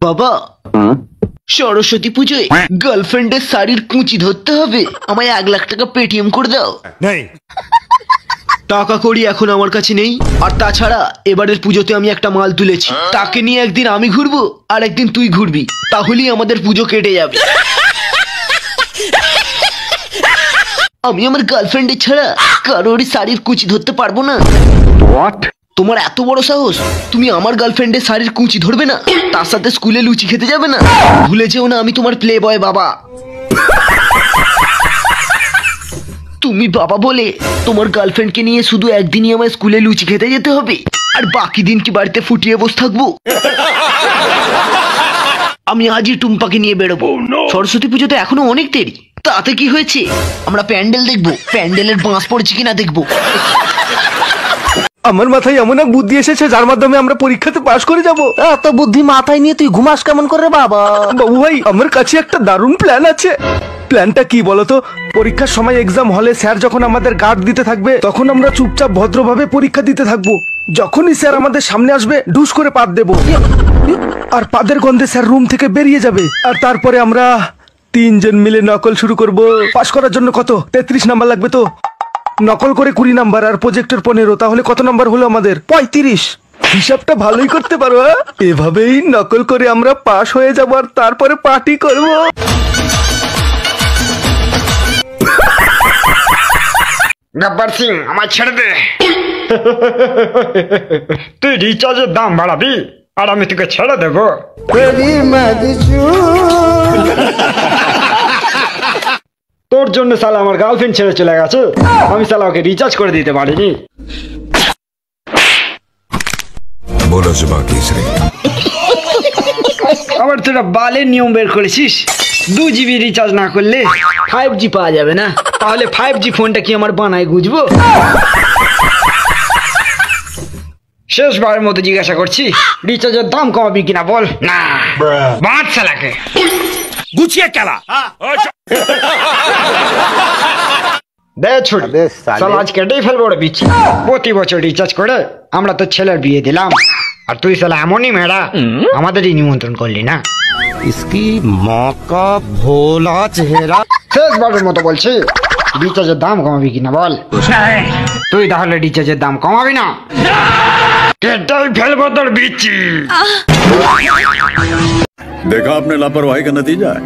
বাবা, সরস্বতী পুজোয় গার্লফ্রেন্ডের শাড়ির কুঁচি ধরতে হবে, আমায় 1 লাখ টাকা পেটিএম করে দাও। টাকা কড়ি এখন আমার কাছে নেই, আর তাছাড়া এবারের পুজোতে আমি একটা মাল তুলেছি, তাকে নিয়ে একদিন আমি ঘুরবো আর একদিন তুই ঘুরবি, তাহলেই আমাদের পুজো কেটে যাবে। আমি আমার গার্লফ্রেন্ডের ছাড়া কারোর শাড়ির কুঁচি ধরতে পারবো না। তোমার এত বড় সাহস, তুমি আমার গার্লফ্রেন্ডের শাড়ির কুঁচি ধরবে না, তার সাথে স্কুলে লুচি খেতে যাবে না? ভুলে যেও না আমি তোমার প্লে বয় বাবা। তুমি বাবা বলে তোমার গার্লফ্রেন্ডকে নিয়ে শুধু একদিনই আমার স্কুলে লুচি খেতে যেতে হবে, আর বাকি দিন কি বাড়িতে ফুটিয়ে বসে থাকবো? আমি আজই টুম্পাকে নিয়ে বেরোবো। সরস্বতী পুজোতে এখনো অনেক দেরি, তাতে কি হয়েছে, আমরা প্যান্ডেল দেখবো, প্যান্ডেলের বাঁশ পড়ছে কিনা দেখবো। আমার মাথায় এমন এক বুদ্ধি এসেছে যার মাধ্যমে আমরা পরীক্ষাতে পাশ করে যাব। এত বুদ্ধি মাথায় নিয়ে তুই ঘুমাস কেমন করে বাবা? বাবু ভাই, আমার কাছে একটা দারুণ প্ল্যান আছে। প্ল্যানটা কি বলতো? পরীক্ষার সময় এক্সাম হলে স্যার যখন আমাদের গার্ড দিতে থাকবে, তখন আমরা চুপচাপ ভদ্রভাবে পরীক্ষা দিতে থাকবো। যখনই স্যার আমাদের সামনে আসবে, ডুস করে পাত দেবো, আর পাদের গন্ধে স্যার রুম থেকে বেরিয়ে যাবে, আর তারপরে আমরা 3 জন মিলে নকল শুরু করব। পাশ করার জন্য কত 33 নাম্বার লাগবে, তো নকল করে 20 নাম্বার আর প্রজেক্টর 15, তাহলে কত নাম্বার হলো আমাদের? 35। হিসাবটা ভালোই করতে পারো। এভাবেই নকল করে আমরা পাশ হয়ে যাব, আর তারপরে পার্টি করব। গব্বর সিং, আমার ছেড়ে দে। তুই রিচার্জের দাম বাড়াবি আর আমি তোকে ছেড়ে দেবো? তোর জন্য শালা আমার গার্লফ্রেন্ড ছেড়ে চলে গেছে, আমি শালা ওকে রিচার্জ করে দিতে পারিনি। আবার তোরা বালের নিয়ম বের করেছিস, 2 GB রিচার্জ না করলে 5G পাওয়া যাবে না। তাহলে 5G ফোনটা কি আমার বানায় গুজবো? শেষবারের মতো জিজ্ঞাসা করছি, রিচার্জের দাম কমাবি কিনা বল। না, বাঁচ শালাকে, গুছিয়ে খেলা। দে ছোট, শালা আজ কেটেই ফেলবো রে বিচ্ছি। প্রতি বছর রিচার্জ করে আমরা তো ছেলের বিয়ে দিলাম, আর তুই শালা এমনই মেয়েরা আমাদেরই নিমন্ত্রণ করলি না। इसकी माँ का भोला चेहरा। শেষবারের মতো বলছি, রিচার্জের দাম কমাবি কিনা বল। তুই তাহলে রিচার্জের দাম কমাবি না, কেটেই ফেলবো তোর বিচ্ছি। देखा आपने लापरवाही का नतीजा है।